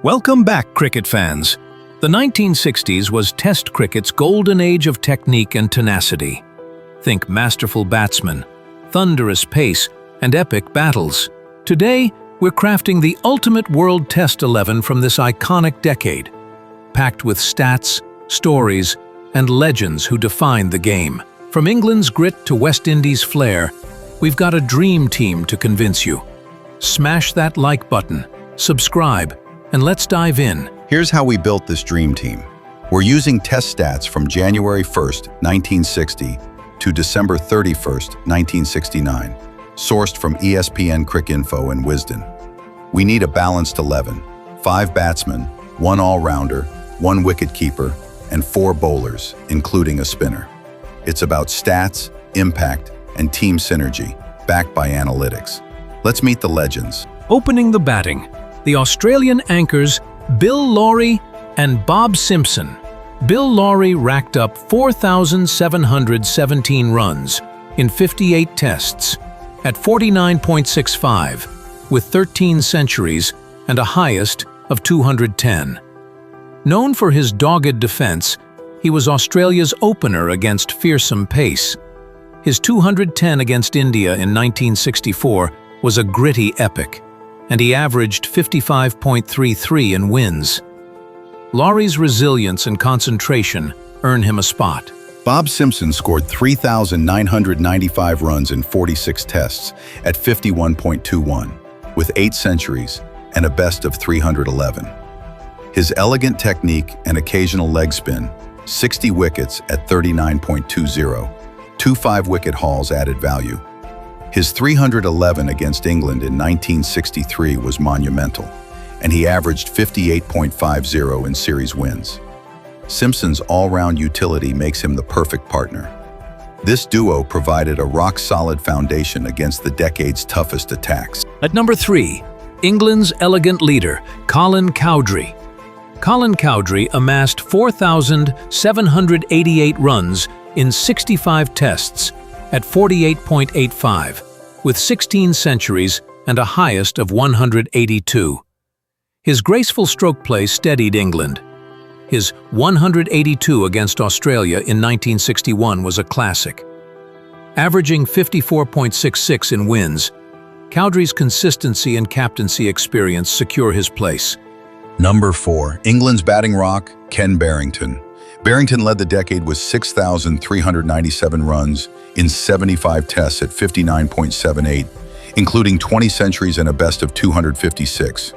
Welcome back, cricket fans. The 1960s was Test cricket's golden age of technique and tenacity. Think masterful batsmen, thunderous pace, and epic battles. Today, we're crafting the ultimate World Test 11 from this iconic decade, packed with stats, stories, and legends who defined the game. From England's grit to West Indies' flair, we've got a dream team to convince you. Smash that like button, subscribe, and let's dive in. Here's how we built this dream team. We're using test stats from January 1st, 1960 to December 31st, 1969, sourced from ESPN Cricinfo and Wisden. We need a balanced 11, 5 batsmen, 1 all-rounder, 1 wicketkeeper, and 4 bowlers, including a spinner. It's about stats, impact, and team synergy, backed by analytics. Let's meet the legends. Opening the batting, the Australian anchors Bill Lawry and Bob Simpson. Bill Lawry racked up 4,717 runs in 58 tests at 49.65, with 13 centuries and a highest of 210. Known for his dogged defense, he was Australia's opener against fearsome pace. His 210 against India in 1964 was a gritty epic, and he averaged 55.33 in wins. Lawry's resilience and concentration earned him a spot. Bob Simpson scored 3,995 runs in 46 tests at 51.21, with 8 centuries and a best of 311. His elegant technique and occasional leg spin, 60 wickets at 39.20, 2 5-wicket hauls added value. His 311 against England in 1963 was monumental, and he averaged 58.50 in series wins. Simpson's all-round utility makes him the perfect partner. This duo provided a rock-solid foundation against the decade's toughest attacks. At number 3, England's elegant leader, Colin Cowdrey. Colin Cowdrey amassed 4,788 runs in 65 tests at 48.85, with 16 centuries and a highest of 182. His graceful stroke play steadied England. His 182 against Australia in 1961 was a classic. Averaging 54.66 in wins, Cowdrey's consistency and captaincy experience secure his place. Number 4, England's batting rock, Ken Barrington. Barrington led the decade with 6,397 runs in 75 tests at 59.78, including 20 centuries and a best of 256.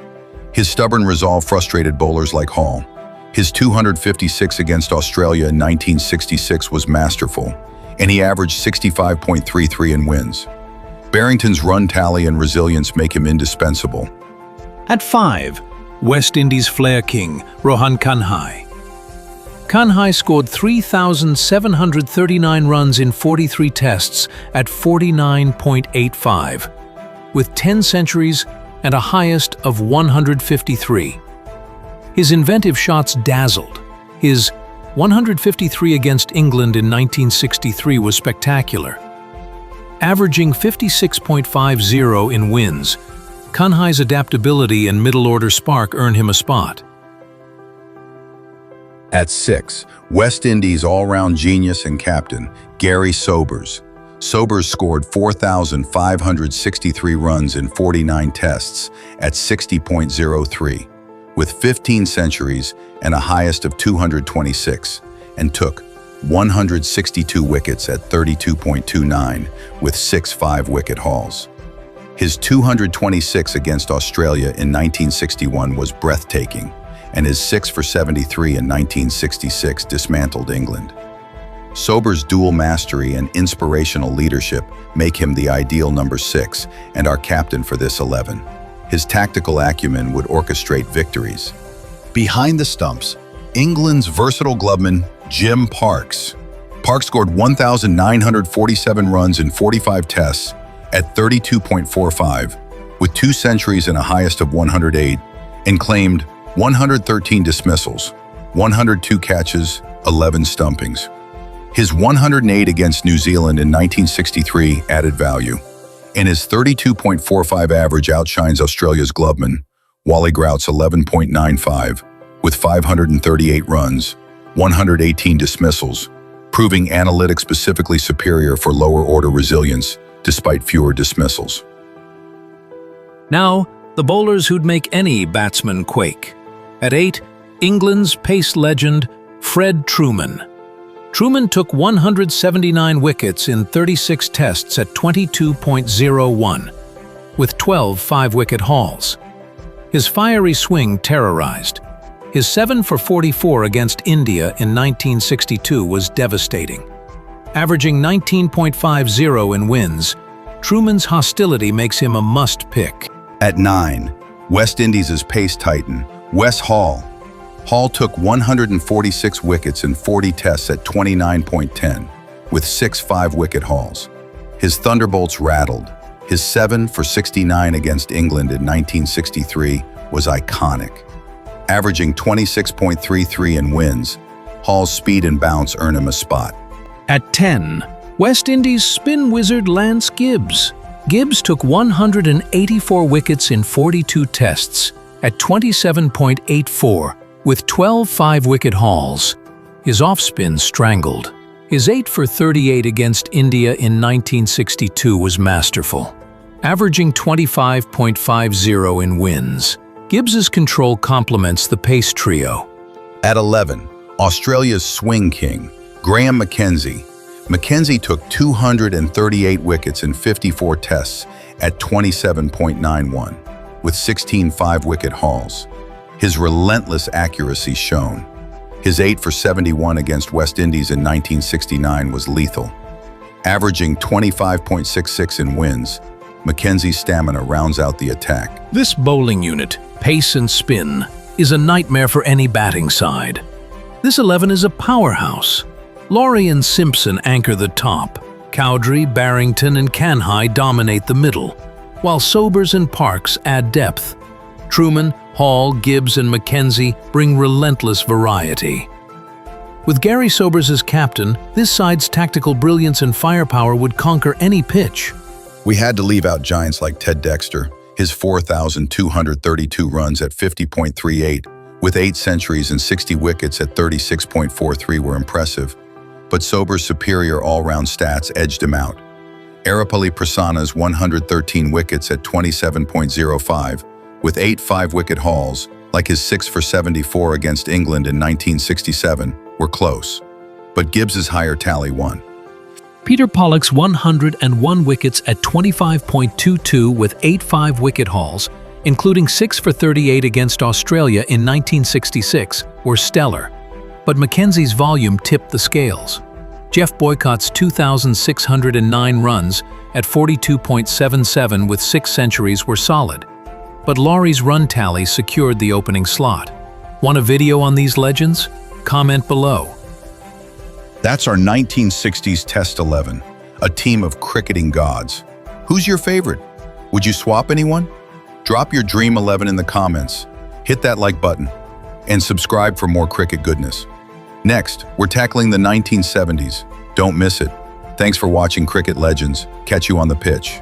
His stubborn resolve frustrated bowlers like Hall. His 256 against Australia in 1966 was masterful, and he averaged 65.33 in wins. Barrington's run tally and resilience make him indispensable. At 5, West Indies flair king, Rohan Kanhai. Kanhai scored 3,739 runs in 43 tests at 49.85, with 10 centuries and a highest of 153. His inventive shots dazzled. His 153 against England in 1963 was spectacular. Averaging 56.50 in wins, Kanhai's adaptability and middle-order spark earned him a spot. At 6, West Indies all-round genius and captain, Garry Sobers. Sobers scored 4,563 runs in 49 tests at 60.03, with 15 centuries and a highest of 226, and took 162 wickets at 32.29, with 6 5-wicket hauls. His 226 against Australia in 1961 was breathtaking, and his 6 for 73 in 1966 dismantled England. Sobers' dual mastery and inspirational leadership make him the ideal number 6 and our captain for this 11. His tactical acumen would orchestrate victories. Behind the stumps, England's versatile gloveman, Jim Parks. Parks scored 1,947 runs in 45 tests at 32.45, with 2 centuries and a highest of 108, and claimed 113 dismissals, 102 catches, 11 stumpings. His 108 against New Zealand in 1963 added value, and his 32.45 average outshines Australia's gloveman, Wally Grout's 11.95, with 538 runs, 118 dismissals, proving analytics specifically superior for lower-order resilience despite fewer dismissals. Now, the bowlers who'd make any batsman quake. At 8, England's pace legend, Fred Trueman. Trueman took 179 wickets in 36 tests at 22.01, with 12 5-wicket hauls. His fiery swing terrorized. His 7 for 44 against India in 1962 was devastating. Averaging 19.50 in wins, Trueman's hostility makes him a must-pick. At 9, West Indies' pace titan, Wes Hall. Hall took 146 wickets in 40 tests at 29.10, with 6 5-wicket hauls. His thunderbolts rattled. His 7 for 69 against England in 1963 was iconic. Averaging 26.33 in wins, Hall's speed and bounce earn him a spot. At 10, West Indies spin wizard Lance Gibbs. Gibbs took 184 wickets in 42 tests at 27.84, with 12 5-wicket hauls. His off-spin strangled. His 8 for 38 against India in 1962 was masterful, averaging 25.50 in wins. Gibbs's control complements the pace trio. At 11, Australia's swing king, Graham McKenzie. McKenzie took 238 wickets in 54 tests at 27.91, with 16 5-wicket hauls. His relentless accuracy shone. His 8 for 71 against West Indies in 1969 was lethal. Averaging 25.66 in wins, McKenzie's stamina rounds out the attack. This bowling unit, pace and spin, is a nightmare for any batting side. This 11 is a powerhouse. Lawry and Simpson anchor the top. Cowdrey, Barrington, and Kanhai dominate the middle, while Sobers and Parks add depth. Trueman, Hall, Gibbs, and McKenzie bring relentless variety. With Garry Sobers as captain, this side's tactical brilliance and firepower would conquer any pitch. We had to leave out giants like Ted Dexter. His 4,232 runs at 50.38, with 8 centuries and 60 wickets at 36.43 were impressive, but Sobers' superior all-round stats edged him out. Erapalli Prasanna's 113 wickets at 27.05, with 8 5-wicket hauls, like his 6 for 74 against England in 1967, were close, but Gibbs's higher tally won. Peter Pollock's 101 wickets at 25.22 with 8 5-wicket hauls, including 6 for 38 against Australia in 1966, were stellar, but McKenzie's volume tipped the scales. Geoff Boycott's 2,609 runs at 42.77 with 6 centuries were solid, but Lawry's run tally secured the opening slot. Want a video on these legends? Comment below. That's our 1960s Test 11, a team of cricketing gods. Who's your favorite? Would you swap anyone? Drop your Dream 11 in the comments, hit that like button, and subscribe for more cricket goodness. Next, we're tackling the 1970s. Don't miss it. Thanks for watching Cricket Legends. Catch you on the pitch.